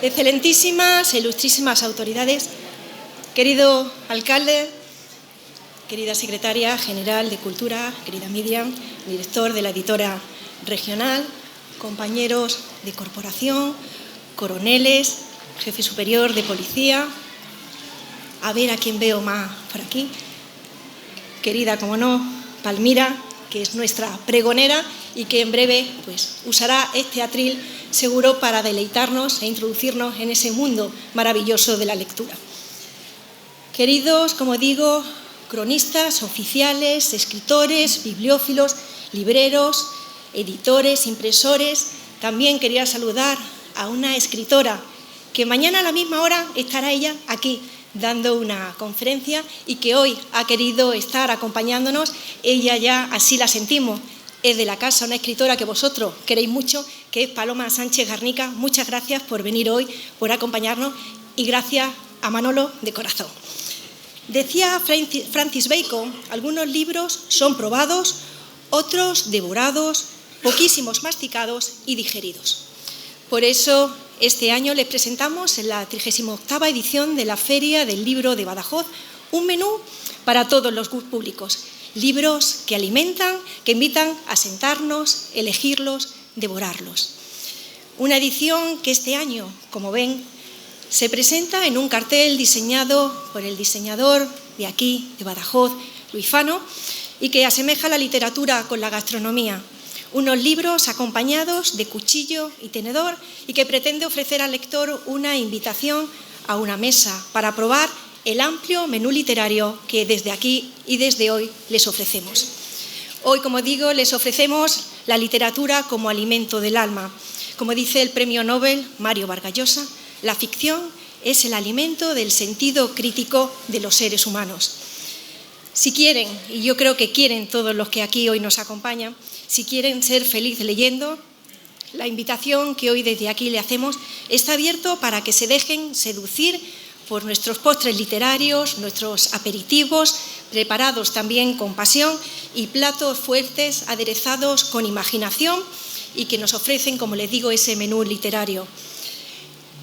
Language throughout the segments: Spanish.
Excelentísimas, ilustrísimas autoridades, querido alcalde, querida secretaria general de Cultura, querida Miriam, director de la editora regional, compañeros de corporación, coroneles, jefe superior de policía, a ver a quién veo más por aquí, querida, como no, Palmira, que es nuestra pregonera y que en breve pues, usará este atril seguro para deleitarnos e introducirnos en ese mundo maravilloso de la lectura. Queridos, como digo, cronistas, oficiales, escritores, bibliófilos, libreros, editores, impresores, también quería saludar a una escritora que mañana a la misma hora estará ella aquí dando una conferencia y que hoy ha querido estar acompañándonos. Ella ya así la sentimos, es de la casa, una escritora que vosotros queréis mucho, que es Paloma Sánchez Garnica. Muchas gracias por venir hoy, por acompañarnos y gracias a Manolo de corazón. Decía Francis Bacon, algunos libros son probados, otros devorados, poquísimos masticados y digeridos. Por eso, este año les presentamos en la 38ª edición de la Feria del Libro de Badajoz un menú para todos los públicos. Libros que alimentan, que invitan a sentarnos, elegirlos, devorarlos. Una edición que este año, como ven, se presenta en un cartel diseñado por el diseñador de aquí, de Badajoz, Luis Fano, y que asemeja la literatura con la gastronomía. Unos libros acompañados de cuchillo y tenedor y que pretende ofrecer al lector una invitación a una mesa para probar el amplio menú literario que desde aquí y desde hoy les ofrecemos. Hoy, como digo, les ofrecemos la literatura como alimento del alma. Como dice el premio Nobel Mario Vargas Llosa, la ficción es el alimento del sentido crítico de los seres humanos. Si quieren, y yo creo que quieren todos los que aquí hoy nos acompañan, si quieren ser felices leyendo, la invitación que hoy desde aquí le hacemos está abierto para que se dejen seducir por nuestros postres literarios, nuestros aperitivos, preparados también con pasión, y platos fuertes aderezados con imaginación y que nos ofrecen, como les digo, ese menú literario.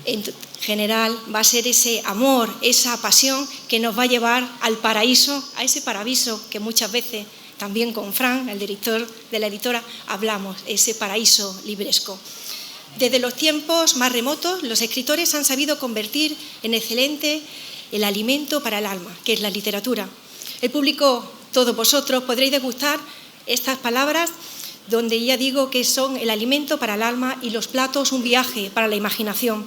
En general va a ser ese amor, esa pasión que nos va a llevar al paraíso, a ese paraíso que muchas veces también con Fran, el director de la editora, hablamos, ese paraíso libresco. Desde los tiempos más remotos, los escritores han sabido convertir en excelente el alimento para el alma, que es la literatura. El público, todos vosotros, podréis degustar estas palabras donde ya digo que son el alimento para el alma y los platos un viaje para la imaginación.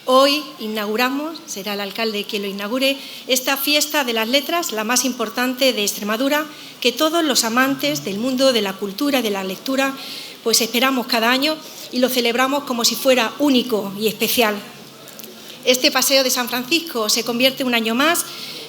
Hoy inauguramos, será el alcalde quien lo inaugure, esta fiesta de las letras, la más importante de Extremadura, que todos los amantes del mundo de la cultura y de la lectura pues esperamos cada año y lo celebramos como si fuera único y especial. Este paseo de San Francisco se convierte un año más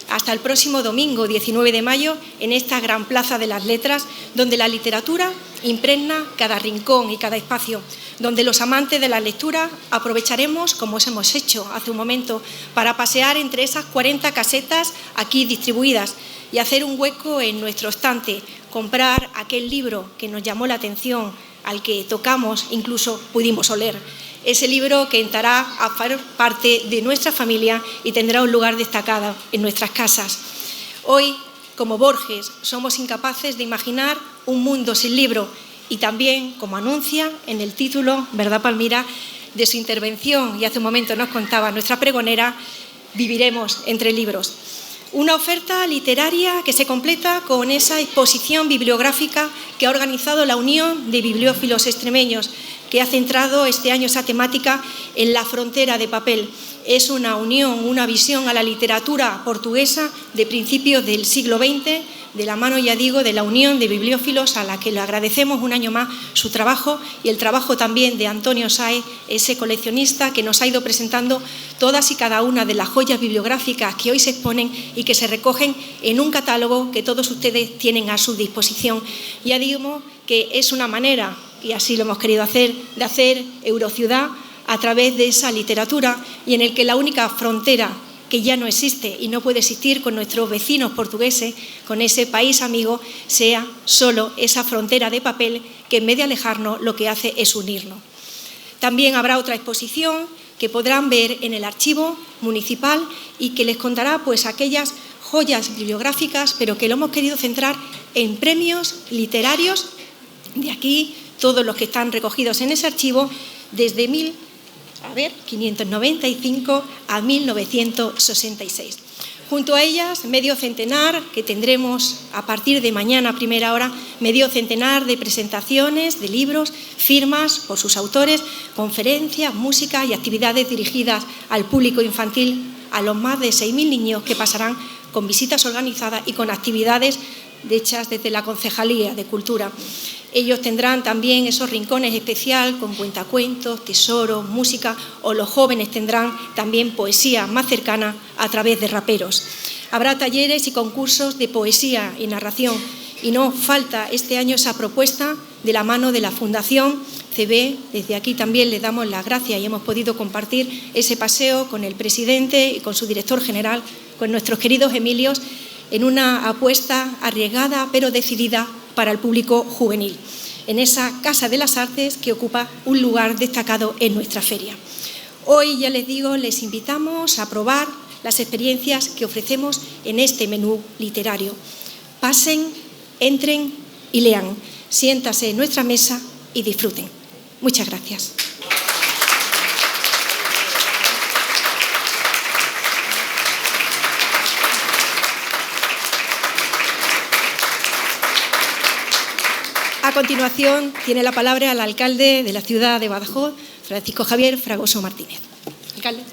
hasta el próximo domingo 19 de mayo en esta gran plaza de las letras, donde la literatura impregna cada rincón y cada espacio, donde los amantes de la lectura aprovecharemos, como os hemos hecho hace un momento, para pasear entre esas 40 casetas aquí distribuidas y hacer un hueco en nuestro estante, comprar aquel libro que nos llamó la atención, al que tocamos, incluso pudimos oler. Ese libro que entrará a formar parte de nuestra familia y tendrá un lugar destacado en nuestras casas. Hoy, como Borges, somos incapaces de imaginar un mundo sin libro y también, como anuncia en el título, ¿verdad, Palmira?, de su intervención, y hace un momento nos contaba nuestra pregonera, viviremos entre libros. Una oferta literaria que se completa con esa exposición bibliográfica que ha organizado la Unión de Bibliófilos Extremeños, que ha centrado este año esa temática en la frontera de papel. Es una unión, una visión a la literatura portuguesa de principios del siglo XX, de la mano, ya digo, de la Unión de Bibliófilos, a la que le agradecemos un año más su trabajo y el trabajo también de Antonio Sáez, ese coleccionista que nos ha ido presentando todas y cada una de las joyas bibliográficas que hoy se exponen y que se recogen en un catálogo que todos ustedes tienen a su disposición. Ya digo que es una manera, y así lo hemos querido hacer, de hacer Eurociudad a través de esa literatura y en el que la única frontera que ya no existe y no puede existir con nuestros vecinos portugueses, con ese país amigo, sea solo esa frontera de papel que en vez de alejarnos lo que hace es unirnos. También habrá otra exposición que podrán ver en el archivo municipal y que les contará pues aquellas joyas bibliográficas, pero que lo hemos querido centrar en premios literarios. De aquí todos los que están recogidos en ese archivo desde 1595 a 1966. Junto a ellas, medio centenar, que tendremos a partir de mañana a primera hora, medio centenar de presentaciones, de libros, firmas por sus autores, conferencias, música y actividades dirigidas al público infantil, a los más de 6.000 niños que pasarán con visitas organizadas y con actividades hechas desde la Concejalía de Cultura. Ellos tendrán también esos rincones especiales con cuentacuentos, tesoros, música, o los jóvenes tendrán también poesía más cercana a través de raperos. Habrá talleres y concursos de poesía y narración, y no falta este año esa propuesta de la mano de la Fundación CB. Desde aquí también le damos las gracias y hemos podido compartir ese paseo con el presidente y con su director general, con nuestros queridos Emilios, en una apuesta arriesgada pero decidida para el público juvenil, en esa Casa de las Artes que ocupa un lugar destacado en nuestra feria. Hoy, ya les digo, les invitamos a probar las experiencias que ofrecemos en este menú literario. Pasen, entren y lean. Siéntase en nuestra mesa y disfruten. Muchas gracias. A continuación, tiene la palabra el alcalde de la ciudad de Badajoz, Francisco Javier Fragoso Martínez. Alcalde.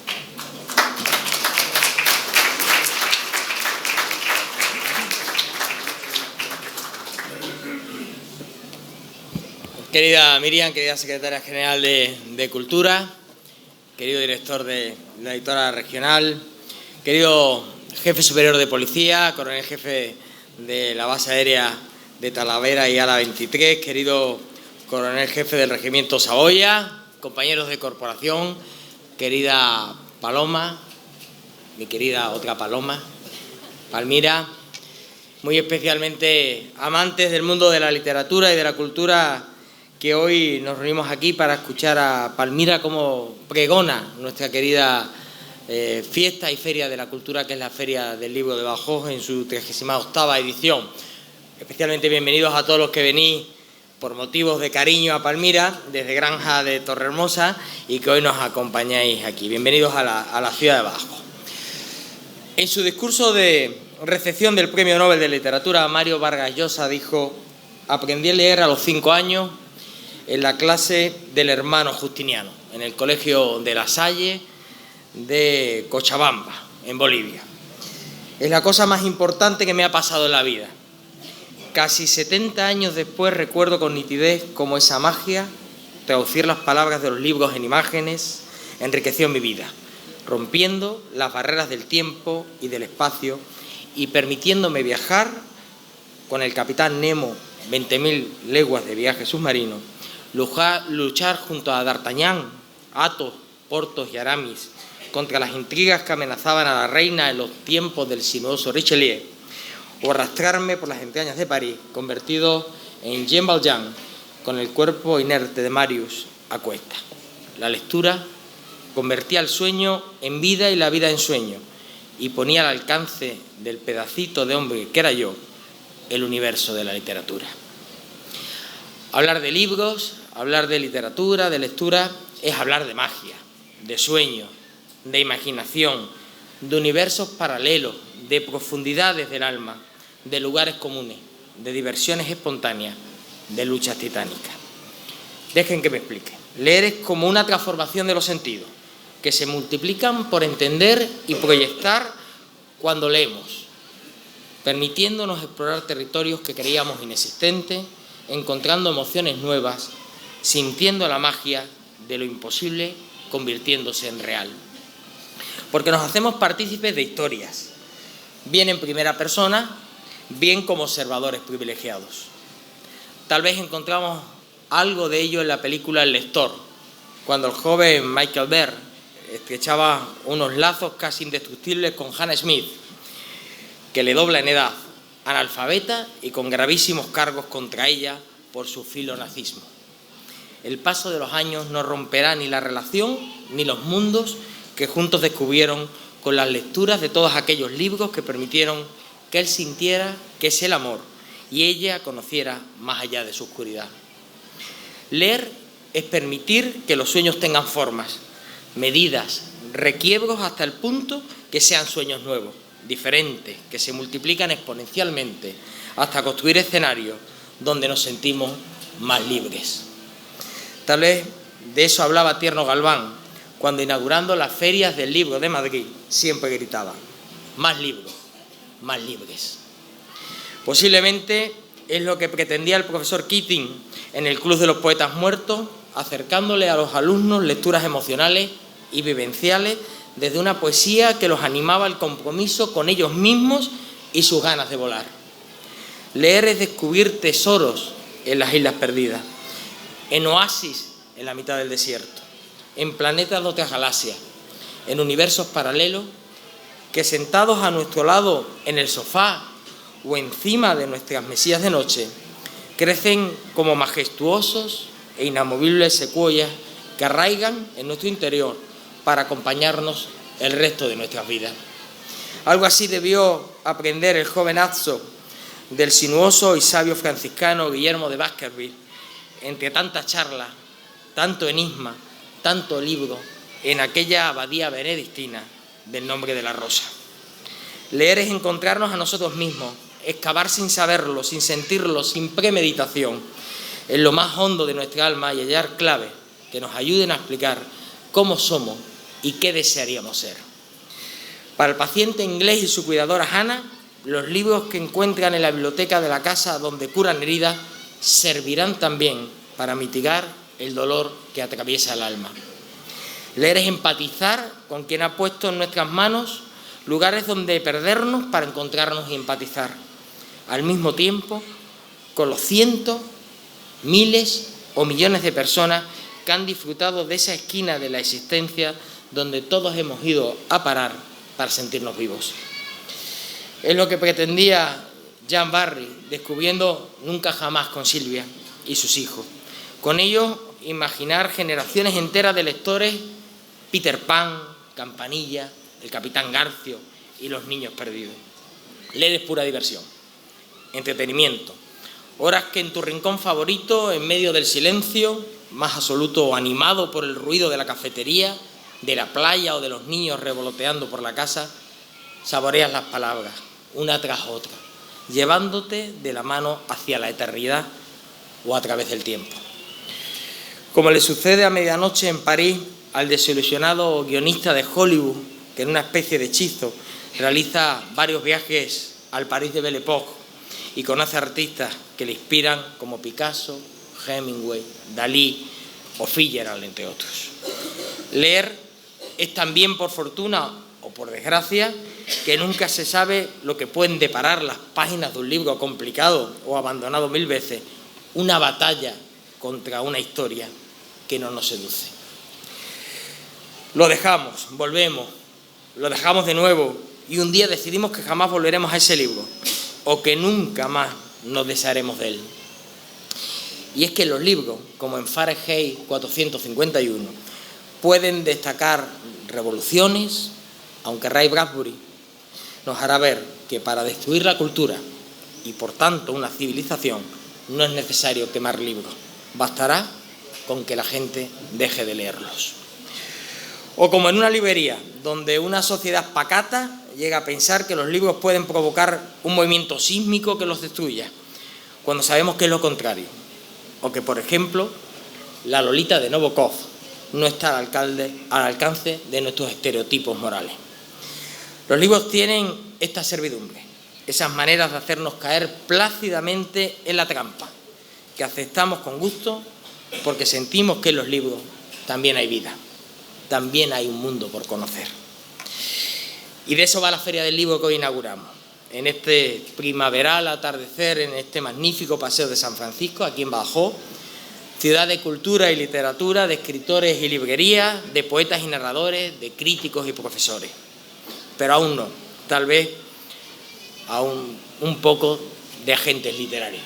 Querida Miriam, querida secretaria general de Cultura, querido director de la editora regional, querido jefe superior de policía, coronel jefe de la base aérea de Talavera y Ala 23, querido coronel jefe del regimiento Saboya, compañeros de corporación, querida Paloma, mi querida otra Paloma, Palmira, muy especialmente amantes del mundo de la literatura y de la cultura, que hoy nos reunimos aquí para escuchar a Palmira como pregona nuestra querida fiesta y feria de la cultura, que es la Feria del Libro de Badajoz en su 38ª edición. Especialmente bienvenidos a todos los que venís por motivos de cariño a Palmira, desde Granja de Torrehermosa, y que hoy nos acompañáis aquí. Bienvenidos a la ciudad de Badajoz. En su discurso de recepción del Premio Nobel de Literatura, Mario Vargas Llosa dijo: aprendí a leer a los 5 años en la clase del hermano Justiniano, en el colegio de La Salle de Cochabamba, en Bolivia. Es la cosa más importante que me ha pasado en la vida. Casi 70 años después recuerdo con nitidez cómo esa magia, traducir las palabras de los libros en imágenes, enriqueció mi vida, rompiendo las barreras del tiempo y del espacio y permitiéndome viajar con el capitán Nemo, 20.000 leguas de viaje submarino, luchar junto a D'Artagnan, Athos, Porthos y Aramis contra las intrigas que amenazaban a la reina en los tiempos del sinuoso Richelieu, o arrastrarme por las entrañas de París, convertido en Jean Valjean, con el cuerpo inerte de Marius a cuestas. La lectura convertía el sueño en vida y la vida en sueño, y ponía al alcance del pedacito de hombre que era yo el universo de la literatura. Hablar de libros, hablar de literatura, de lectura, es hablar de magia, de sueño, de imaginación, de universos paralelos, de profundidades del alma, de lugares comunes, de diversiones espontáneas, de luchas titánicas. Dejen que me explique. Leer es como una transformación de los sentidos, que se multiplican por entender y proyectar cuando leemos, permitiéndonos explorar territorios que creíamos inexistentes, encontrando emociones nuevas, sintiendo la magia de lo imposible convirtiéndose en real. Porque nos hacemos partícipes de historias, bien en primera persona, bien como observadores privilegiados. Tal vez encontramos algo de ello en la película El lector, cuando el joven Michael Behr estrechaba unos lazos casi indestructibles con Hannah Smith, que le dobla en edad, analfabeta y con gravísimos cargos contra ella por su filonazismo. el paso de los años no romperá ni la relación ni los mundos que juntos descubrieron con las lecturas de todos aquellos libros que permitieron que él sintiera que es el amor y ella conociera más allá de su oscuridad. Leer es permitir que los sueños tengan formas, medidas, requiebros hasta el punto que sean sueños nuevos, diferentes, que se multiplican exponencialmente hasta construir escenarios donde nos sentimos más libres. Tal vez de eso hablaba Tierno Galván cuando, inaugurando las ferias del libro de Madrid, siempre gritaba: más libros, más libres. Posiblemente es lo que pretendía el profesor Keating en el Club de los Poetas Muertos, acercándole a los alumnos lecturas emocionales y vivenciales desde una poesía que los animaba al compromiso con ellos mismos y sus ganas de volar. Leer es descubrir tesoros en las islas perdidas, en oasis en la mitad del desierto, en planetas de otras galaxias, en universos paralelos que, sentados a nuestro lado en el sofá o encima de nuestras mesillas de noche, crecen como majestuosos e inamovibles secuoyas que arraigan en nuestro interior para acompañarnos el resto de nuestras vidas. Algo así debió aprender el joven Azzo del sinuoso y sabio franciscano Guillermo de Baskerville, entre tantas charlas, tanto enigma, tanto libro, en aquella abadía benedictina del Nombre de la Rosa. Leer es encontrarnos a nosotros mismos, excavar sin saberlo, sin sentirlo, sin premeditación, en lo más hondo de nuestra alma y hallar claves que nos ayuden a explicar cómo somos y qué desearíamos ser. Para el paciente inglés y su cuidadora Hannah, los libros que encuentran en la biblioteca de la casa donde curan heridas servirán también para mitigar el dolor que atraviesa el alma. Leer es empatizar con quien ha puesto en nuestras manos lugares donde perdernos para encontrarnos y empatizar, al mismo tiempo con los cientos, miles o millones de personas que han disfrutado de esa esquina de la existencia donde todos hemos ido a parar para sentirnos vivos. Es lo que pretendía Jean Barry, descubriendo Nunca Jamás con Silvia y sus hijos. Con ellos, imaginar generaciones enteras de lectores: Peter Pan, Campanilla, el Capitán Garfio y los niños perdidos. Leer es pura diversión, entretenimiento, horas que en tu rincón favorito, en medio del silencio más absoluto o animado por el ruido de la cafetería, de la playa o de los niños revoloteando por la casa, saboreas las palabras, una tras otra, llevándote de la mano hacia la eternidad o a través del tiempo. Como le sucede a medianoche en París al desilusionado guionista de Hollywood, que en una especie de hechizo realiza varios viajes al París de Belle Époque y conoce artistas que le inspiran como Picasso, Hemingway, Dalí o Fitzgerald, entre otros. Leer es también, por fortuna o por desgracia, que nunca se sabe lo que pueden deparar las páginas de un libro complicado o abandonado 1000 veces, una batalla contra una historia que no nos seduce. Lo dejamos, volvemos, lo dejamos de nuevo y un día decidimos que jamás volveremos a ese libro o que nunca más nos desharemos de él. Y es que los libros, como en Fahrenheit 451, pueden destacar revoluciones, aunque Ray Bradbury nos hará ver que para destruir la cultura y por tanto una civilización no es necesario quemar libros, bastará con que la gente deje de leerlos. O como en una librería, donde una sociedad pacata llega a pensar que los libros pueden provocar un movimiento sísmico que los destruya, cuando sabemos que es lo contrario. O que, por ejemplo, la Lolita de Nabokov no está al alcance de nuestros estereotipos morales. Los libros tienen esta servidumbre, esas maneras de hacernos caer plácidamente en la trampa, que aceptamos con gusto porque sentimos que en los libros también hay vida, también hay un mundo por conocer. Y de eso va la Feria del Libro que hoy inauguramos. En este primaveral atardecer, en este magnífico paseo de San Francisco, aquí en Badajoz, ciudad de cultura y literatura, de escritores y librerías, de poetas y narradores, de críticos y profesores. Pero aún no, tal vez aún un poco de agentes literarios.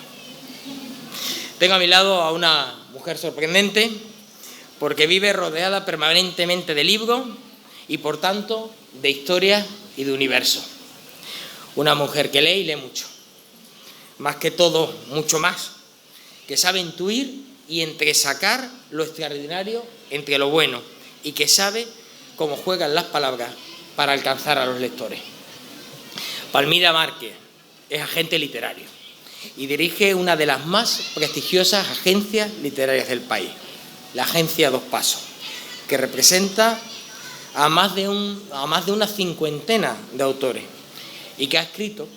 Tengo a mi lado a una mujer sorprendente porque vive rodeada permanentemente de libros y, por tanto, de historias y de universo. Una mujer que lee y lee mucho. Más que todo, mucho más, que sabe intuir y entresacar lo extraordinario entre lo bueno y que sabe cómo juegan las palabras para alcanzar a los lectores. Palmira Márquez es agente literario y dirige una de las más prestigiosas agencias literarias del país, la Agencia Dos Pasos, que representa a más de una cincuentena de autores y que ha escrito,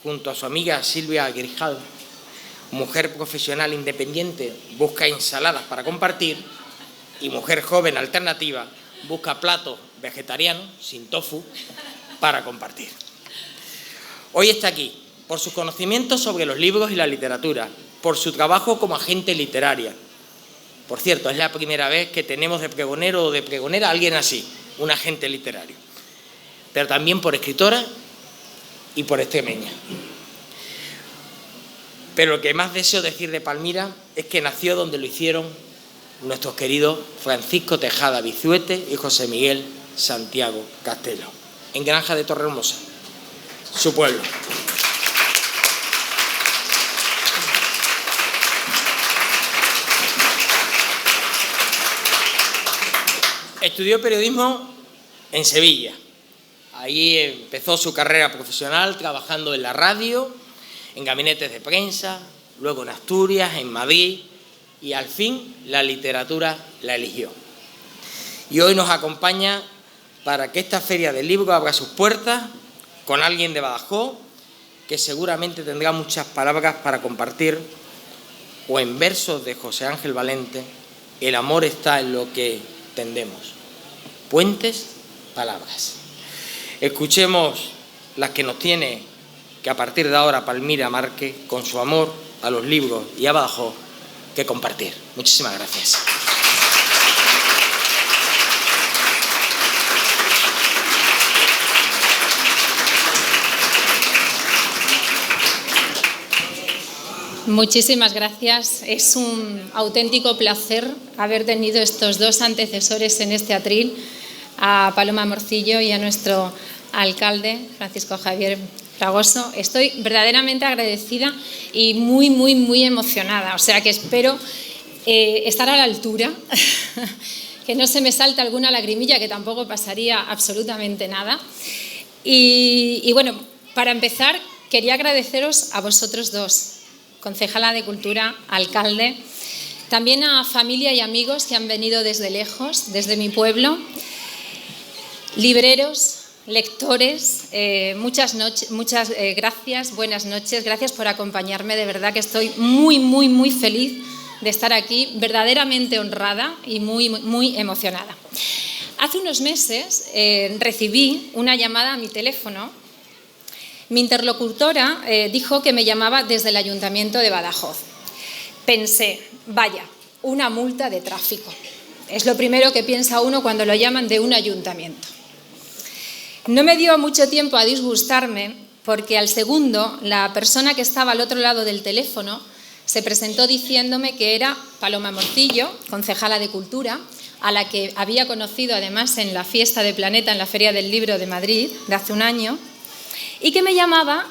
junto a su amiga Silvia Grijalva, mujer profesional independiente, busca ensaladas para compartir, y mujer joven alternativa, busca platos vegetarianos, sin tofu, para compartir. Hoy está aquí por sus conocimientos sobre los libros y la literatura, por su trabajo como agente literaria. Por cierto, es la primera vez que tenemos de pregonero o de pregonera a alguien así, un agente literario. Pero también por escritora y por extremeña. Pero lo que más deseo decir de Palmira es que nació donde lo hicieron nuestros queridos Francisco Tejada Vizuete y José Miguel Santiago Castelo, en Granja de Torrehermosa, su pueblo. Estudió periodismo en Sevilla. Allí empezó su carrera profesional trabajando en la radio, en gabinetes de prensa, luego en Asturias, en Madrid, y al fin la literatura la eligió. Y hoy nos acompaña para que esta Feria del Libro abra sus puertas con alguien de Badajoz que seguramente tendrá muchas palabras para compartir, o en versos de José Ángel Valente: el amor está en lo que tendemos. Puentes, palabras. Escuchemos las que nos tiene que a partir de ahora Palmira Márquez, con su amor a los libros y a Badajoz, que compartir. Muchísimas gracias. Muchísimas gracias. Es un auténtico placer haber tenido estos dos antecesores en este atril, a Paloma Morcillo y a nuestro alcalde, Francisco Javier Fragoso. Estoy verdaderamente agradecida y muy emocionada. O sea que espero estar a la altura, que no se me salte alguna lagrimilla, que tampoco pasaría absolutamente nada. Y bueno, para empezar, quería agradeceros a vosotros dos, concejala de Cultura, alcalde, también a familia y amigos que han venido desde lejos, desde mi pueblo, libreros, lectores, muchas gracias, buenas noches, gracias por acompañarme, de verdad que estoy muy feliz de estar aquí, verdaderamente honrada y muy emocionada. Hace unos meses recibí una llamada a mi teléfono. Mi interlocutora dijo que me llamaba desde el Ayuntamiento de Badajoz. Pensé, vaya, una multa de tráfico. Es lo primero que piensa uno cuando lo llaman de un ayuntamiento. No me dio mucho tiempo a disgustarme porque al segundo la persona que estaba al otro lado del teléfono se presentó diciéndome que era Paloma Morcillo, concejala de Cultura, a la que había conocido además en la fiesta de Planeta en la Feria del Libro de Madrid de hace un año, y que me llamaba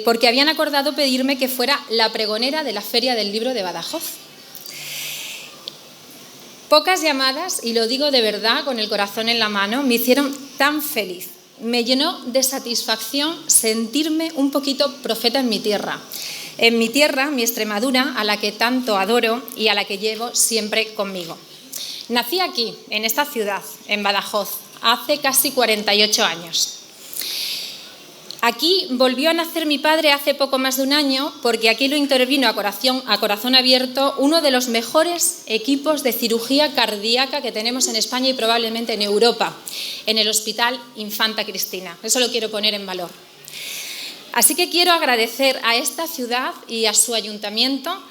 porque habían acordado pedirme que fuera la pregonera de la Feria del Libro de Badajoz. Pocas llamadas, y lo digo de verdad con el corazón en la mano, me hicieron tan feliz. Me llenó de satisfacción sentirme un poquito profeta en mi tierra, mi Extremadura, a la que tanto adoro y a la que llevo siempre conmigo. Nací aquí, en esta ciudad, en Badajoz, hace casi 48 años. Aquí volvió a nacer mi padre hace poco más de un año, porque aquí lo intervino a corazón abierto uno de los mejores equipos de cirugía cardíaca que tenemos en España y probablemente en Europa, en el Hospital Infanta Cristina. Eso lo quiero poner en valor. Así que quiero agradecer a esta ciudad y a su ayuntamiento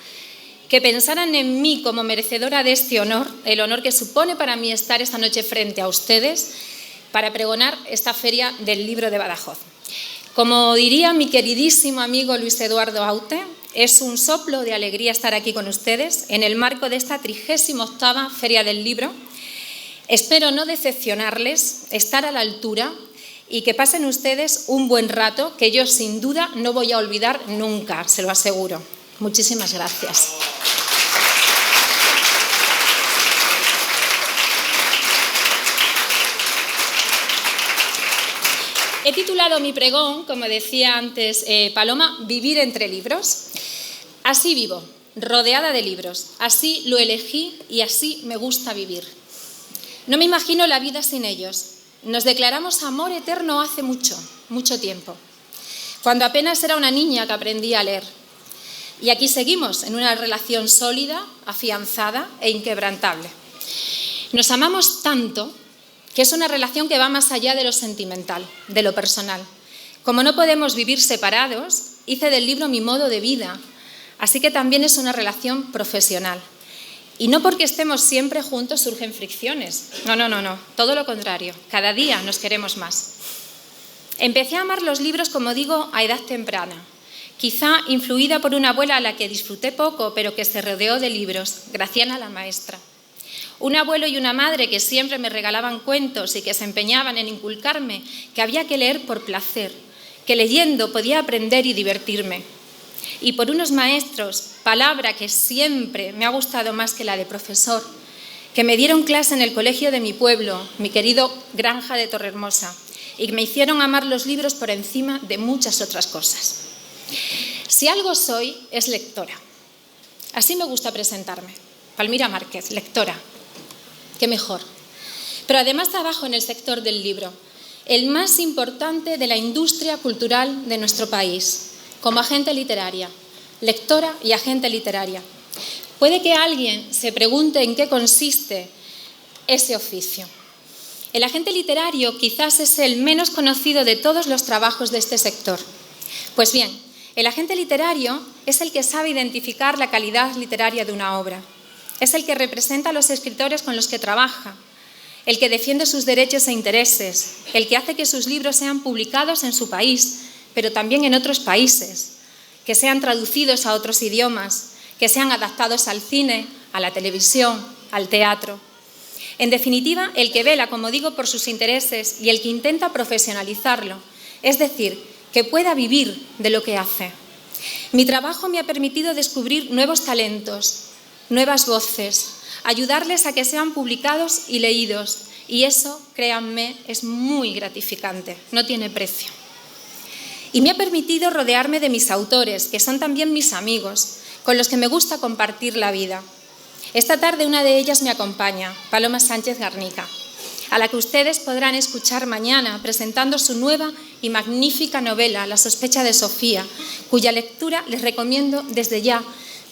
que pensaran en mí como merecedora de este honor, el honor que supone para mí estar esta noche frente a ustedes para pregonar esta Feria del Libro de Badajoz. Como diría mi queridísimo amigo Luis Eduardo Aute, Es un soplo de alegría estar aquí con ustedes en el marco de esta 38ª Feria del Libro. Espero no decepcionarles, estar a la altura y que pasen ustedes un buen rato que yo sin duda no voy a olvidar nunca, se lo aseguro. Muchísimas gracias. He titulado mi pregón, como decía antes Paloma, Vivir entre libros. Así vivo, rodeada de libros. Así lo elegí y así me gusta vivir. No me imagino la vida sin ellos. Nos declaramos amor eterno hace mucho, mucho tiempo. Cuando apenas era una niña que aprendí a leer. Y aquí seguimos, en una relación sólida, afianzada e inquebrantable. Nos amamos tanto que es una relación que va más allá de lo sentimental, de lo personal. Como no podemos vivir separados, hice del libro mi modo de vida, así que también es una relación profesional. Y no porque estemos siempre juntos surgen fricciones. No, todo lo contrario, cada día nos queremos más. Empecé a amar los libros, como digo, a edad temprana, quizá influida por una abuela a la que disfruté poco, pero que se rodeó de libros, Graciana la maestra. Un abuelo y una madre que siempre me regalaban cuentos y que se empeñaban en inculcarme que había que leer por placer, que leyendo podía aprender y divertirme. Y por unos maestros, palabra que siempre me ha gustado más que la de profesor, que me dieron clase en el colegio de mi pueblo, mi querido Granja de Torrehermosa, y me hicieron amar los libros por encima de muchas otras cosas. Si algo soy, es lectora. Así me gusta presentarme. Palmira Márquez, lectora. Qué mejor. Pero además trabajo en el sector del libro, el más importante de la industria cultural de nuestro país, como agente literaria, lectora y agente literaria. Puede que alguien se pregunte en qué consiste ese oficio. El agente literario quizás es el menos conocido de todos los trabajos de este sector. Pues bien, el agente literario es el que sabe identificar la calidad literaria de una obra. Es el que representa a los escritores con los que trabaja, el que defiende sus derechos e intereses, el que hace que sus libros sean publicados en su país, pero también en otros países, que sean traducidos a otros idiomas, que sean adaptados al cine, a la televisión, al teatro. En definitiva, el que vela, como digo, por sus intereses y el que intenta profesionalizarlo, es decir, que pueda vivir de lo que hace. Mi trabajo me ha permitido descubrir nuevos talentos, nuevas voces, ayudarles a que sean publicados y leídos. Y eso, créanme, es muy gratificante, no tiene precio. Y me ha permitido rodearme de mis autores, que son también mis amigos, con los que me gusta compartir la vida. Esta tarde una de ellas me acompaña, Paloma Sánchez Garnica, a la que ustedes podrán escuchar mañana presentando su nueva y magnífica novela, La sospecha de Sofía, cuya lectura les recomiendo desde ya,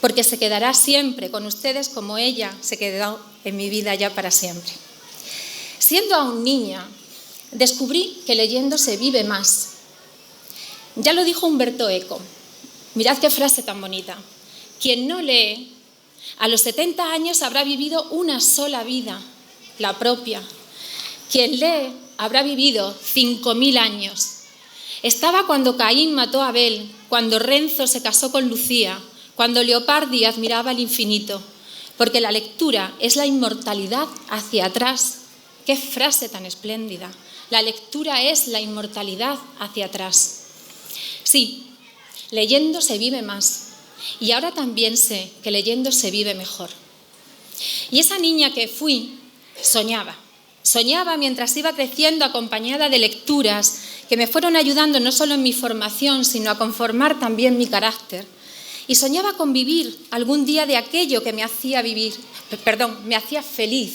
porque se quedará siempre con ustedes como ella se quedó en mi vida ya para siempre. Siendo aún niña, descubrí que leyendo se vive más. Ya lo dijo Umberto Eco. Mirad qué frase tan bonita. Quien no lee, a los 70 años habrá vivido una sola vida, la propia. Quien lee habrá vivido 5.000 años. Estaba cuando Caín mató a Abel, cuando Renzo se casó con Lucía, cuando Leopardi admiraba el infinito, porque la lectura es la inmortalidad hacia atrás. ¡Qué frase tan espléndida! La lectura es la inmortalidad hacia atrás. Sí, leyendo se vive más. Y ahora también sé que leyendo se vive mejor. Y esa niña que fui, soñaba mientras iba creciendo acompañada de lecturas que me fueron ayudando no solo en mi formación, sino a conformar también mi carácter. Y soñaba con vivir algún día de aquello que me hacía feliz,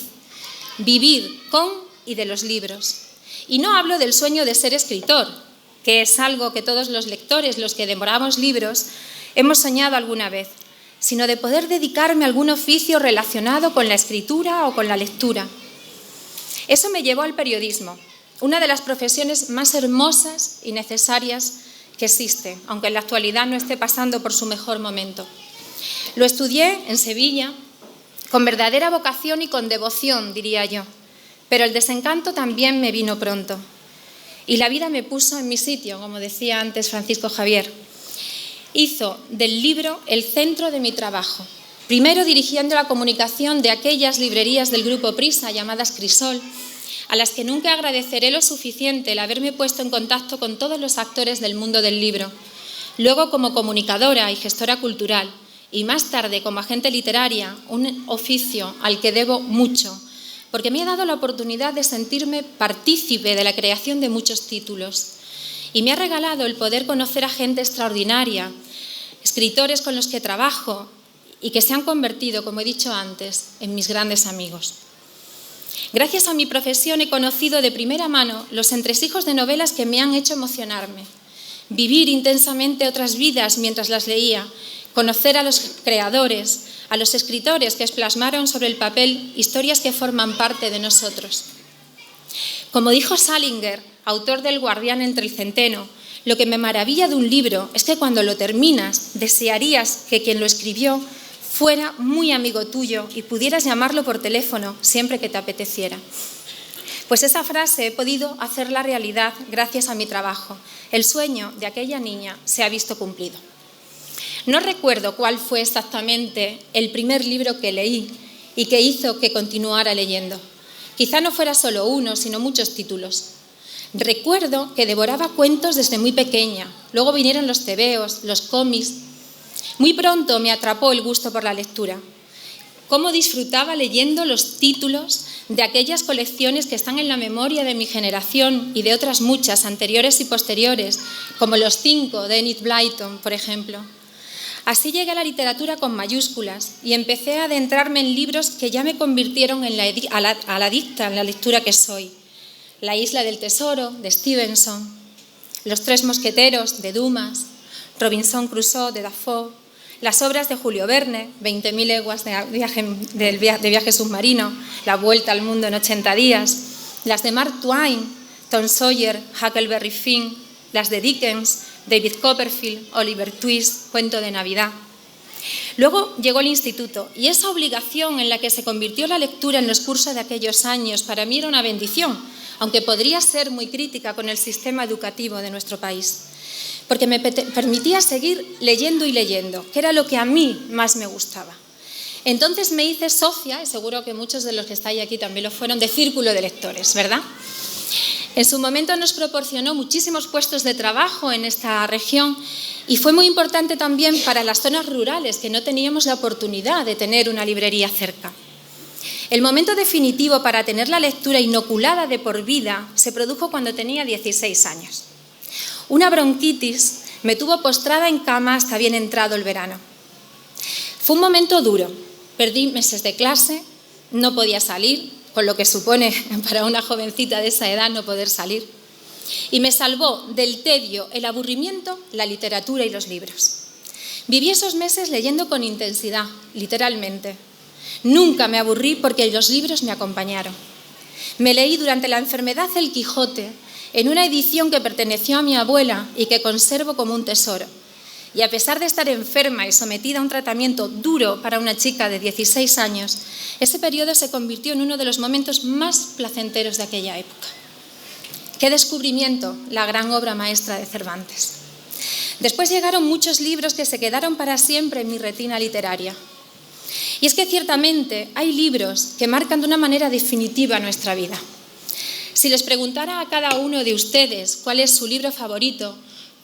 vivir con y de los libros. Y no hablo del sueño de ser escritor, que es algo que todos los lectores, los que devoramos libros, hemos soñado alguna vez, sino de poder dedicarme a algún oficio relacionado con la escritura o con la lectura. Eso me llevó al periodismo, una de las profesiones más hermosas y necesarias que existe, aunque en la actualidad no esté pasando por su mejor momento. Lo estudié en Sevilla, con verdadera vocación y con devoción, diría yo, pero el desencanto también me vino pronto. Y la vida me puso en mi sitio, como decía antes Francisco Javier. hizo del libro el centro de mi trabajo. Primero dirigiendo la comunicación de aquellas librerías del Grupo Prisa llamadas Crisol, a las que nunca agradeceré lo suficiente el haberme puesto en contacto con todos los actores del mundo del libro. Luego como comunicadora y gestora cultural, y más tarde como agente literaria, un oficio al que debo mucho, porque me ha dado la oportunidad de sentirme partícipe de la creación de muchos títulos. Y me ha regalado el poder conocer a gente extraordinaria, escritores con los que trabajo y que se han convertido, como he dicho antes, en mis grandes amigos. Gracias a mi profesión he conocido de primera mano los entresijos de novelas que me han hecho emocionarme, vivir intensamente otras vidas mientras las leía, conocer a los creadores, a los escritores que plasmaron sobre el papel historias que forman parte de nosotros. Como dijo Salinger, autor del Guardián entre el centeno, lo que me maravilla de un libro es que cuando lo terminas desearías que quien lo escribió fuera muy amigo tuyo y pudieras llamarlo por teléfono siempre que te apeteciera. Pues esa frase he podido hacerla realidad gracias a mi trabajo. El sueño de aquella niña se ha visto cumplido. No recuerdo cuál fue exactamente el primer libro que leí y que hizo que continuara leyendo. Quizá no fuera solo uno, sino muchos títulos. Recuerdo que devoraba cuentos desde muy pequeña, luego vinieron los tebeos, los cómics. Muy pronto me atrapó el gusto por la lectura. Cómo disfrutaba leyendo los títulos de aquellas colecciones que están en la memoria de mi generación y de otras muchas anteriores y posteriores, como Los 5 de Enid Blyton, por ejemplo. Así llegué a la literatura con mayúsculas y empecé a adentrarme en libros que ya me convirtieron en la adicta en la lectura que soy. La isla del tesoro, de Stevenson, Los 3 mosqueteros, de Dumas, Robinson Crusoe, de Dafoe, las obras de Julio Verne, 20.000 leguas de viaje submarino, La vuelta al mundo en 80 días, las de Mark Twain, Tom Sawyer, Huckleberry Finn, las de Dickens, David Copperfield, Oliver Twist, Cuento de Navidad. Luego llegó el instituto y esa obligación en la que se convirtió la lectura en los cursos de aquellos años para mí era una bendición, aunque podría ser muy crítica con el sistema educativo de nuestro país, porque me permitía seguir leyendo y leyendo, que era lo que a mí más me gustaba. Entonces me hice socia, y seguro que muchos de los que estáis aquí también lo fueron, de Círculo de Lectores, ¿verdad? En su momento nos proporcionó muchísimos puestos de trabajo en esta región y fue muy importante también para las zonas rurales, que no teníamos la oportunidad de tener una librería cerca. El momento definitivo para tener la lectura inoculada de por vida se produjo cuando tenía 16 años. Una bronquitis me tuvo postrada en cama hasta bien entrado el verano. Fue un momento duro. Perdí meses de clase, no podía salir, con lo que supone para una jovencita de esa edad no poder salir. Y me salvó del tedio, el aburrimiento, la literatura y los libros. Viví esos meses leyendo con intensidad, literalmente. Nunca me aburrí porque los libros me acompañaron. Me leí durante la enfermedad El Quijote, en una edición que perteneció a mi abuela y que conservo como un tesoro. Y a pesar de estar enferma y sometida a un tratamiento duro para una chica de 16 años, ese periodo se convirtió en uno de los momentos más placenteros de aquella época. ¡Qué descubrimiento! La gran obra maestra de Cervantes. Después llegaron muchos libros que se quedaron para siempre en mi retina literaria. Y es que ciertamente hay libros que marcan de una manera definitiva nuestra vida. Si les preguntara a cada uno de ustedes cuál es su libro favorito,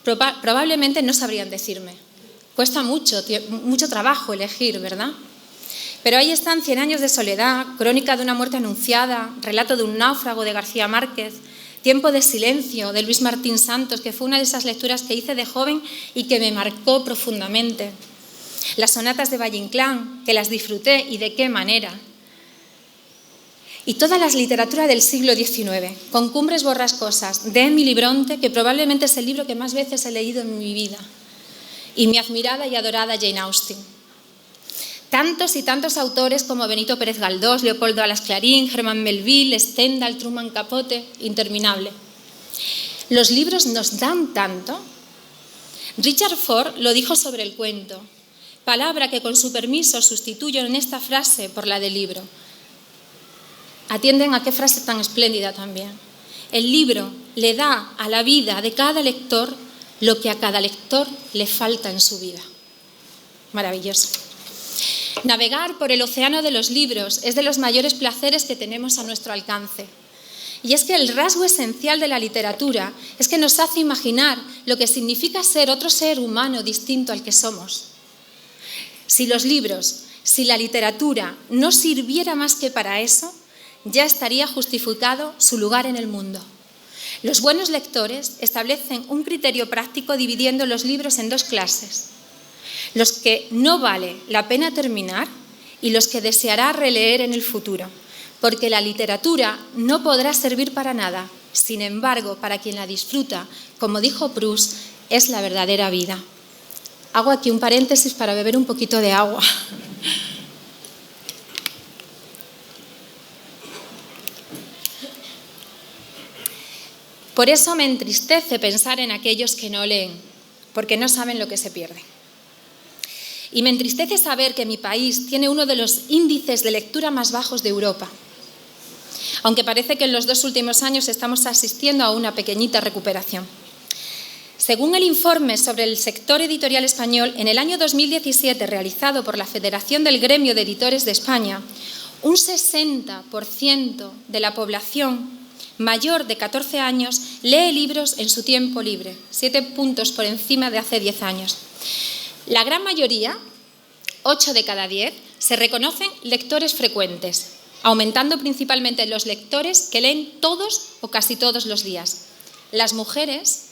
probablemente no sabrían decirme. Cuesta mucho trabajo elegir, ¿verdad? Pero ahí están 100 años de soledad, Crónica de una muerte anunciada, Relato de un náufrago de García Márquez, Tiempo de silencio de Luis Martín Santos, que fue una de esas lecturas que hice de joven y que me marcó profundamente. Las sonatas de Valle Inclán, que las disfruté y de qué manera. Y toda la literatura del siglo XIX, con Cumbres borrascosas, de Emily Bronte, que probablemente es el libro que más veces he leído en mi vida, y mi admirada y adorada Jane Austen. Tantos y tantos autores como Benito Pérez Galdós, Leopoldo Alas Clarín, Germán Melville, Stendhal, Truman Capote, interminable. Los libros nos dan tanto. Richard Ford lo dijo sobre el cuento, palabra que con su permiso sustituyo en esta frase por la del libro. Atienden a qué frase tan espléndida también. El libro le da a la vida de cada lector lo que a cada lector le falta en su vida. Maravilloso. Navegar por el océano de los libros es de los mayores placeres que tenemos a nuestro alcance. Y es que el rasgo esencial de la literatura es que nos hace imaginar lo que significa ser otro ser humano distinto al que somos. Si los libros, si la literatura no sirviera más que para eso, ya estaría justificado su lugar en el mundo. Los buenos lectores establecen un criterio práctico dividiendo los libros en dos clases: los que no vale la pena terminar y los que deseará releer en el futuro, porque la literatura no podrá servir para nada. Sin embargo, para quien la disfruta, como dijo Proust, es la verdadera vida. Hago aquí un paréntesis para beber un poquito de agua. Por eso me entristece pensar en aquellos que no leen, porque no saben lo que se pierde. Y me entristece saber que mi país tiene uno de los índices de lectura más bajos de Europa, aunque parece que en los 2 últimos años estamos asistiendo a una pequeñita recuperación. Según el informe sobre el sector editorial español, en el año 2017, realizado por la Federación del Gremio de Editores de España, un 60% de la población mayor de 14 años lee libros en su tiempo libre, 7 puntos por encima de hace 10 años. La gran mayoría, 8 de cada 10, se reconocen lectores frecuentes, aumentando principalmente los lectores que leen todos o casi todos los días. Las mujeres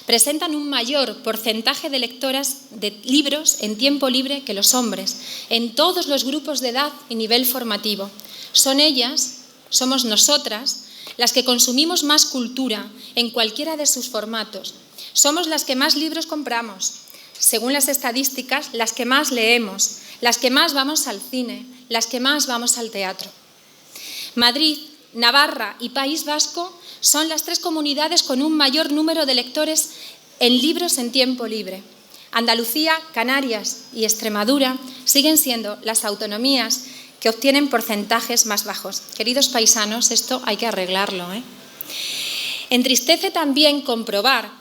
presentan un mayor porcentaje de lectoras de libros en tiempo libre que los hombres, en todos los grupos de edad y nivel formativo. Son ellas, somos nosotras, las que consumimos más cultura en cualquiera de sus formatos. Somos las que más libros compramos, según las estadísticas, las que más leemos, las que más vamos al cine, las que más vamos al teatro. Madrid, Navarra y País Vasco son las 3 comunidades con un mayor número de lectores en libros en tiempo libre. Andalucía, Canarias y Extremadura siguen siendo las autonomías que obtienen porcentajes más bajos. Queridos paisanos, esto hay que arreglarlo, ¿eh? Entristece también comprobar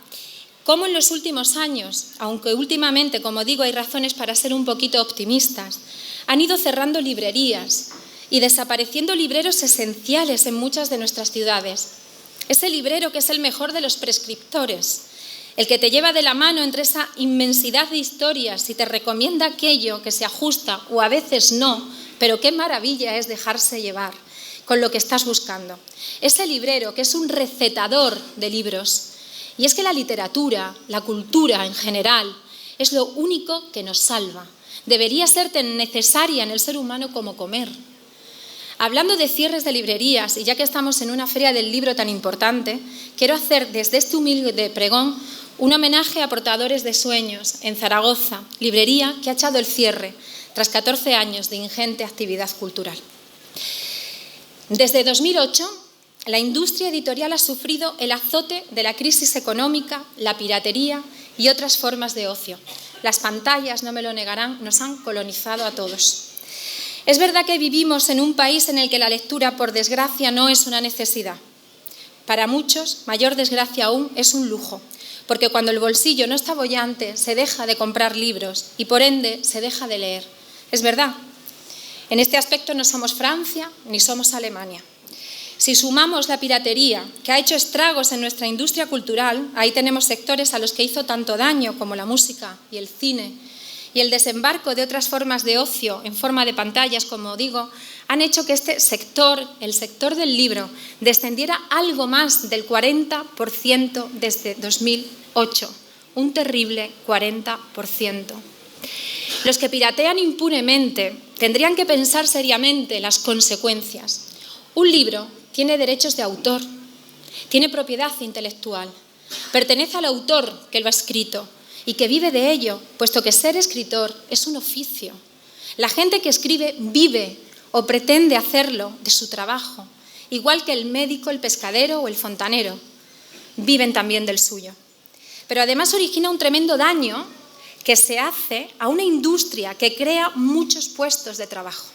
cómo en los últimos años, aunque últimamente, como digo, hay razones para ser un poquito optimistas, han ido cerrando librerías y desapareciendo libreros esenciales en muchas de nuestras ciudades. Ese librero que es el mejor de los prescriptores, el que te lleva de la mano entre esa inmensidad de historias y te recomienda aquello que se ajusta o a veces no, pero qué maravilla es dejarse llevar con lo que estás buscando. Ese librero que es un recetador de libros. Y es que la literatura, la cultura en general, es lo único que nos salva. Debería ser tan necesaria en el ser humano como comer. Hablando de cierres de librerías, y ya que estamos en una feria del libro tan importante, quiero hacer desde este humilde pregón un homenaje a Portadores de Sueños, en Zaragoza, librería que ha echado el cierre tras 14 años de ingente actividad cultural. Desde 2008, la industria editorial ha sufrido el azote de la crisis económica, la piratería y otras formas de ocio. Las pantallas, no me lo negarán, nos han colonizado a todos. Es verdad que vivimos en un país en el que la lectura, por desgracia, no es una necesidad. Para muchos, mayor desgracia aún, es un lujo, porque cuando el bolsillo no está boyante, se deja de comprar libros y, por ende, se deja de leer. Es verdad. En este aspecto no somos Francia ni somos Alemania. Si sumamos la piratería, que ha hecho estragos en nuestra industria cultural, ahí tenemos sectores a los que hizo tanto daño como la música y el cine, y el desembarco de otras formas de ocio en forma de pantallas, como digo, han hecho que este sector, el sector del libro, descendiera algo más del 40% desde 2008, un terrible 40%. Los que piratean impunemente tendrían que pensar seriamente las consecuencias. Un libro tiene derechos de autor, tiene propiedad intelectual, pertenece al autor que lo ha escrito y que vive de ello, puesto que ser escritor es un oficio. La gente que escribe vive o pretende hacerlo de su trabajo, igual que el médico, el pescadero o el fontanero. Viven también del suyo. Pero además origina un tremendo daño que se hace a una industria que crea muchos puestos de trabajo.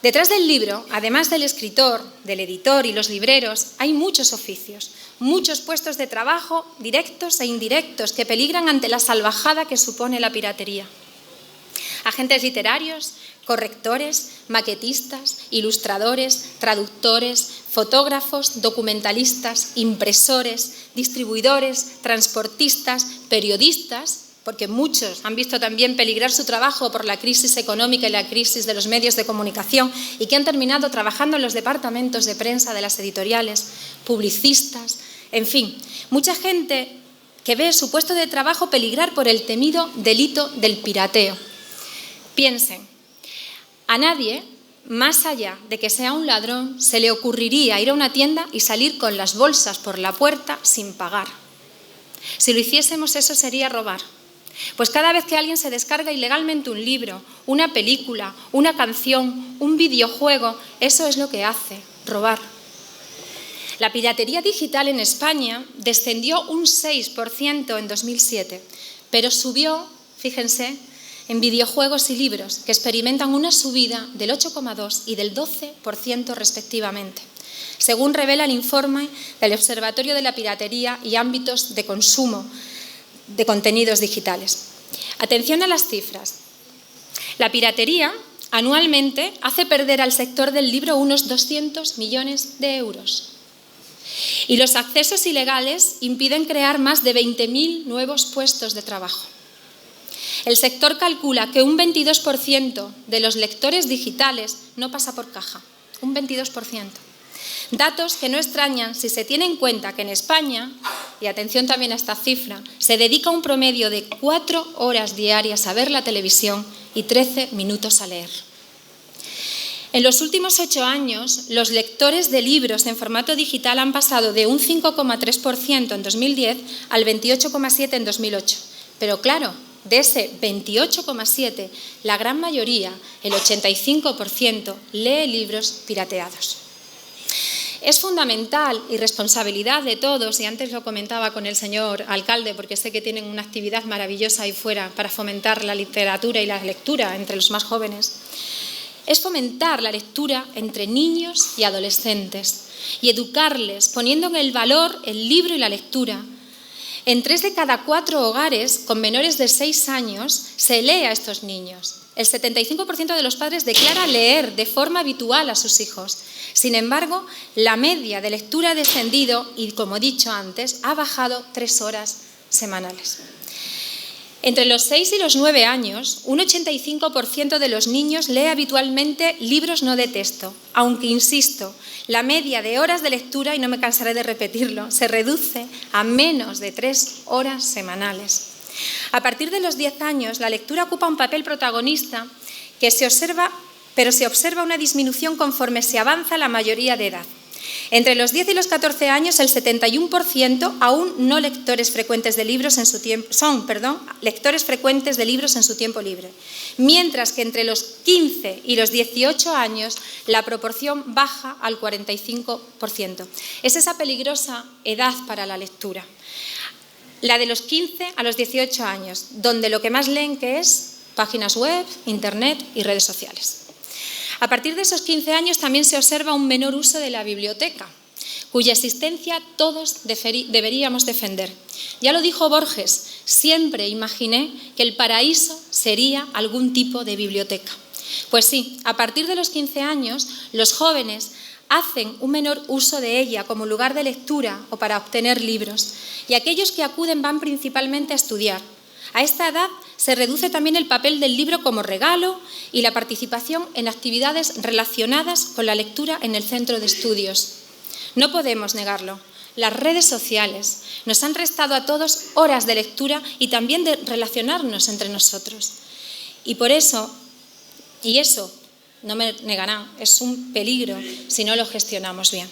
Detrás del libro, además del escritor, del editor y los libreros, hay muchos oficios, muchos puestos de trabajo directos e indirectos que peligran ante la salvajada que supone la piratería. Agentes literarios, correctores, maquetistas, ilustradores, traductores, fotógrafos, documentalistas, impresores, distribuidores, transportistas, periodistas, porque muchos han visto también peligrar su trabajo por la crisis económica y la crisis de los medios de comunicación y que han terminado trabajando en los departamentos de prensa de las editoriales, publicistas, en fin, mucha gente que ve su puesto de trabajo peligrar por el temido delito del pirateo. Piensen, a nadie, más allá de que sea un ladrón, se le ocurriría ir a una tienda y salir con las bolsas por la puerta sin pagar. Si lo hiciésemos, eso sería robar. Pues cada vez que alguien se descarga ilegalmente un libro, una película, una canción, un videojuego, eso es lo que hace, robar. La piratería digital en España descendió un 6% en 2007, pero subió, fíjense, en videojuegos y libros, que experimentan una subida del 8,2% y del 12% respectivamente, según revela el informe del Observatorio de la Piratería y Ámbitos de Consumo de Contenidos Digitales. Atención a las cifras. La piratería anualmente hace perder al sector del libro unos 200 millones de euros. Y los accesos ilegales impiden crear más de 20.000 nuevos puestos de trabajo. El sector calcula que un 22% de los lectores digitales no pasa por caja, un 22%. Datos que no extrañan si se tiene en cuenta que en España, y atención también a esta cifra, se dedica un promedio de 4 horas diarias a ver la televisión y 13 minutos a leer. En los últimos 8 años, los lectores de libros en formato digital han pasado de un 5,3% en 2010 al 28,7% en 2008. Pero claro, de ese 28,7%, la gran mayoría, el 85%, lee libros pirateados. Es fundamental y responsabilidad de todos, y antes lo comentaba con el señor alcalde, porque sé que tienen una actividad maravillosa ahí fuera para fomentar la literatura y la lectura entre los más jóvenes, es fomentar la lectura entre niños y adolescentes y educarles poniendo en el valor el libro y la lectura. En 3 de cada 4 hogares con menores de 6 años se lee a estos niños. El 75% de los padres declara leer de forma habitual a sus hijos. Sin embargo, la media de lectura ha descendido y, como he dicho antes, ha bajado 3 horas semanales. Entre los 6 y los 9 años, un 85% de los niños lee habitualmente libros no de texto, aunque, insisto, la media de horas de lectura, y no me cansaré de repetirlo, se reduce a menos de 3 horas semanales. A partir de los 10 años, la lectura ocupa un papel protagonista que se observa una disminución conforme se avanza la mayoría de edad. Entre los 10 y los 14 años, el 71% aún no lectores frecuentes de libros en su tiempo, lectores frecuentes de libros en su tiempo libre, mientras que entre los 15 y los 18 años la proporción baja al 45%. Es esa peligrosa edad para la lectura, la de los 15 a los 18 años, donde lo que más leen que es páginas web, internet y redes sociales. A partir de esos 15 años también se observa un menor uso de la biblioteca, cuya existencia todos deberíamos defender. Ya lo dijo Borges, siempre imaginé que el paraíso sería algún tipo de biblioteca. Pues sí, a partir de los 15 años, los jóvenes hacen un menor uso de ella como lugar de lectura o para obtener libros, y aquellos que acuden van principalmente a estudiar. A esta edad se reduce también el papel del libro como regalo y la participación en actividades relacionadas con la lectura en el centro de estudios. No podemos negarlo. Las redes sociales nos han restado a todos horas de lectura y también de relacionarnos entre nosotros. Y por eso, y eso, no me negarán, es un peligro si no lo gestionamos bien.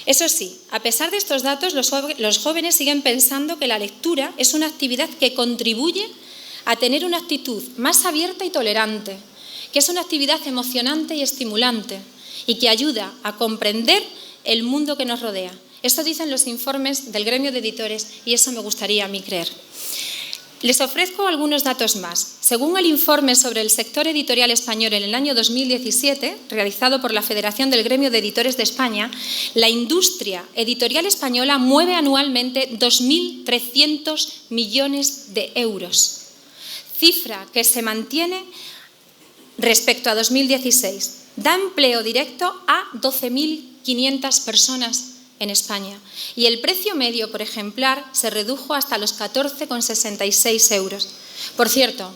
Eso sí, a pesar de estos datos, los jóvenes siguen pensando que la lectura es una actividad que contribuye a tener una actitud más abierta y tolerante, que es una actividad emocionante y estimulante y que ayuda a comprender el mundo que nos rodea. Esto dicen los informes del gremio de editores y eso me gustaría a mí creer. Les ofrezco algunos datos más. Según el informe sobre el sector editorial español en el año 2017, realizado por la Federación del Gremio de Editores de España, la industria editorial española mueve anualmente 2.300 millones de euros, cifra que se mantiene respecto a 2016. Da empleo directo a 12.500 personas en España y el precio medio por ejemplar se redujo hasta los 14,66 euros. Por cierto,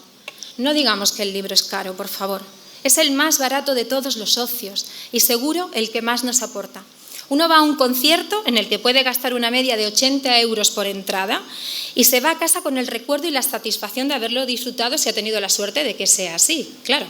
no digamos que el libro es caro, por favor. Es el más barato de todos los ocios y seguro el que más nos aporta. Uno va a un concierto en el que puede gastar una media de 80 euros por entrada y se va a casa con el recuerdo y la satisfacción de haberlo disfrutado si ha tenido la suerte de que sea así, claro.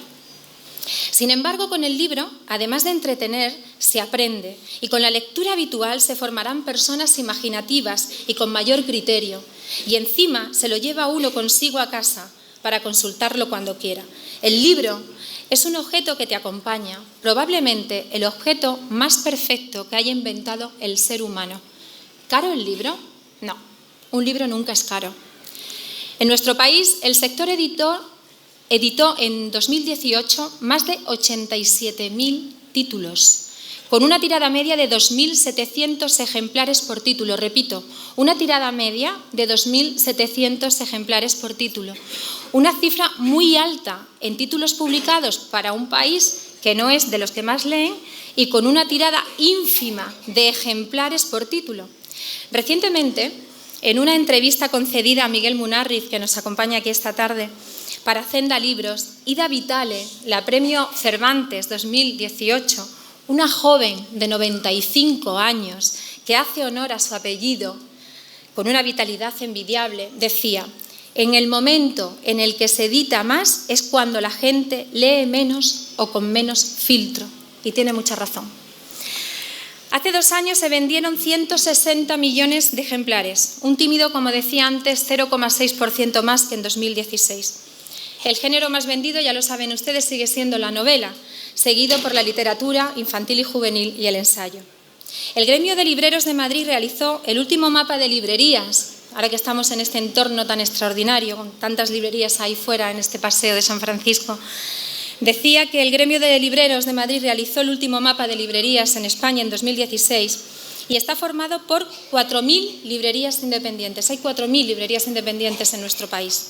Sin embargo, con el libro, además de entretener, se aprende y con la lectura habitual se formarán personas imaginativas y con mayor criterio. Y encima se lo lleva uno consigo a casa para consultarlo cuando quiera. El libro es un objeto que te acompaña, probablemente el objeto más perfecto que haya inventado el ser humano. ¿Caro el libro? No, un libro nunca es caro. En nuestro país, el sector editó en 2018 más de 87.000 títulos, con una tirada media de 2.700 ejemplares por título. Repito, una tirada media de 2.700 ejemplares por título. Una cifra muy alta en títulos publicados para un país que no es de los que más leen y con una tirada ínfima de ejemplares por título. Recientemente, en una entrevista concedida a Miguel Munarriz, que nos acompaña aquí esta tarde, para Zenda Libros, Ida Vitale, la Premio Cervantes 2018, una joven de 95 años que hace honor a su apellido con una vitalidad envidiable, decía: en el momento en el que se edita más es cuando la gente lee menos o con menos filtro. Y tiene mucha razón. Hace 2 años se vendieron 160 millones de ejemplares, un tímido, como decía antes, 0,6% más que en 2016. El género más vendido, ya lo saben ustedes, sigue siendo la novela, seguido por la literatura infantil y juvenil y el ensayo. El Gremio de Libreros de Madrid realizó el último mapa de librerías, ahora que estamos en este entorno tan extraordinario, con tantas librerías ahí fuera en este paseo de San Francisco. Decía que el Gremio de Libreros de Madrid realizó el último mapa de librerías en España en 2016 y está formado por 4.000 librerías independientes. Hay 4.000 librerías independientes en nuestro país,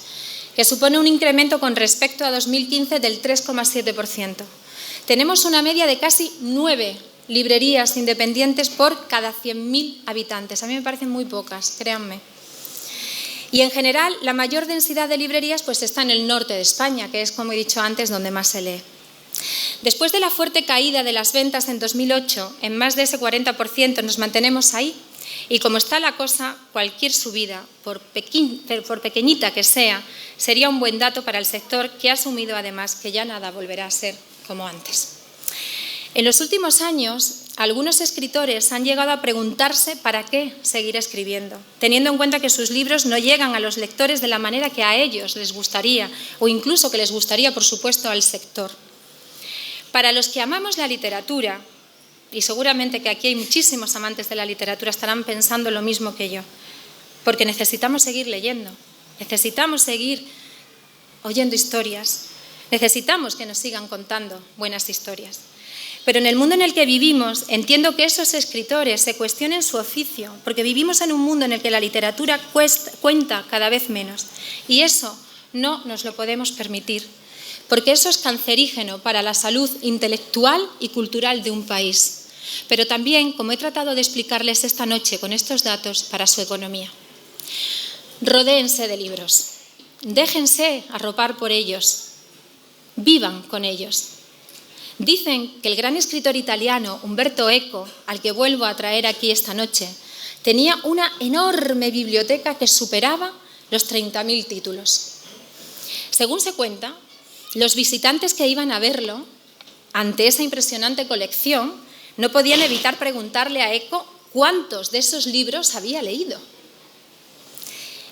que supone un incremento con respecto a 2015 del 3,7%. Tenemos una media de casi 9 librerías independientes por cada 100.000 habitantes. A mí me parecen muy pocas, créanme. Y en general, la mayor densidad de librerías pues está en el norte de España, que es, como he dicho antes, donde más se lee. Después de la fuerte caída de las ventas en 2008, en más de ese 40% nos mantenemos ahí. Y como está la cosa, cualquier subida, por pequeñita que sea, sería un buen dato para el sector, que ha asumido además que ya nada volverá a ser como antes. En los últimos años, algunos escritores han llegado a preguntarse para qué seguir escribiendo, teniendo en cuenta que sus libros no llegan a los lectores de la manera que a ellos les gustaría, o incluso que les gustaría, por supuesto, al sector. Para los que amamos la literatura, y seguramente que aquí hay muchísimos amantes de la literatura, estarán pensando lo mismo que yo, porque necesitamos seguir leyendo, necesitamos seguir oyendo historias, necesitamos que nos sigan contando buenas historias. Pero en el mundo en el que vivimos, entiendo que esos escritores se cuestionen su oficio, porque vivimos en un mundo en el que la literatura cuenta cada vez menos, y eso no nos lo podemos permitir, porque eso es cancerígeno para la salud intelectual y cultural de un país, pero también, como he tratado de explicarles esta noche con estos datos, para su economía. Rodéense de libros, déjense arropar por ellos, vivan con ellos. Dicen que el gran escritor italiano Umberto Eco, al que vuelvo a traer aquí esta noche, tenía una enorme biblioteca que superaba los 30.000 títulos. Según se cuenta, los visitantes que iban a verlo, ante esa impresionante colección, no podían evitar preguntarle a Eco cuántos de esos libros había leído.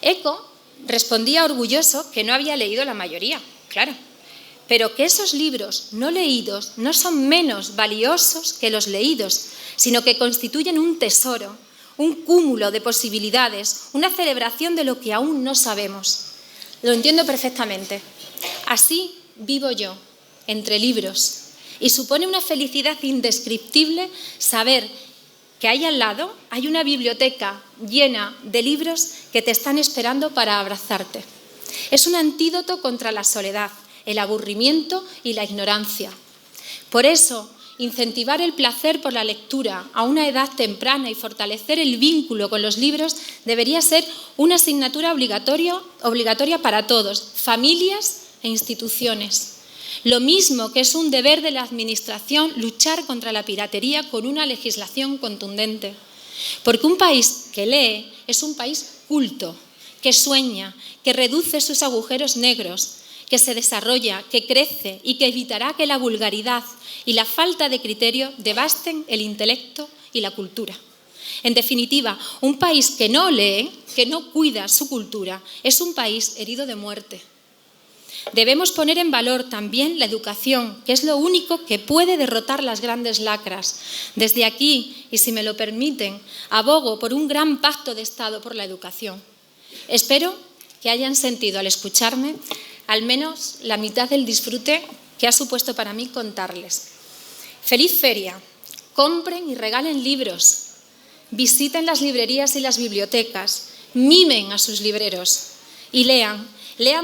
Eco respondía orgulloso que no había leído la mayoría, claro, pero que esos libros no leídos no son menos valiosos que los leídos, sino que constituyen un tesoro, un cúmulo de posibilidades, una celebración de lo que aún no sabemos. Lo entiendo perfectamente. Así vivo yo, entre libros, y supone una felicidad indescriptible saber que ahí al lado hay una biblioteca llena de libros que te están esperando para abrazarte. Es un antídoto contra la soledad, el aburrimiento y la ignorancia. Por eso, incentivar el placer por la lectura a una edad temprana y fortalecer el vínculo con los libros debería ser una asignatura obligatoria para todos, familias e instituciones. Lo mismo que es un deber de la Administración luchar contra la piratería con una legislación contundente. Porque un país que lee es un país culto, que sueña, que reduce sus agujeros negros, que se desarrolla, que crece y que evitará que la vulgaridad y la falta de criterio devasten el intelecto y la cultura. En definitiva, un país que no lee, que no cuida su cultura, es un país herido de muerte. Debemos poner en valor también la educación, que es lo único que puede derrotar las grandes lacras. Desde aquí, y si me lo permiten, abogo por un gran pacto de Estado por la educación. Espero que hayan sentido al escucharme al menos la mitad del disfrute que ha supuesto para mí contarles. ¡Feliz feria! Compren y regalen libros, visiten las librerías y las bibliotecas, mimen a sus libreros y lean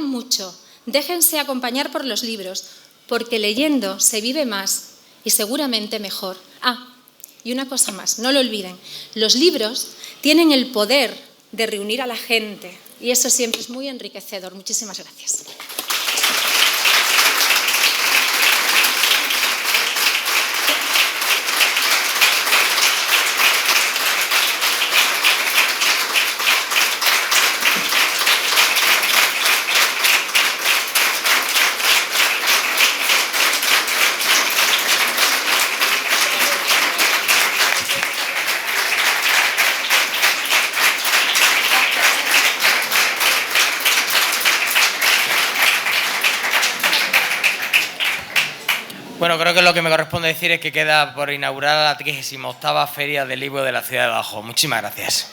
mucho. Déjense acompañar por los libros, porque leyendo se vive más y seguramente mejor. Y una cosa más, no lo olviden, los libros tienen el poder de reunir a la gente y eso siempre es muy enriquecedor. Muchísimas gracias. Bueno, creo que lo que me corresponde decir es que queda por inaugurar la 38ª Feria del Libro de la Ciudad de Badajoz. Muchísimas gracias.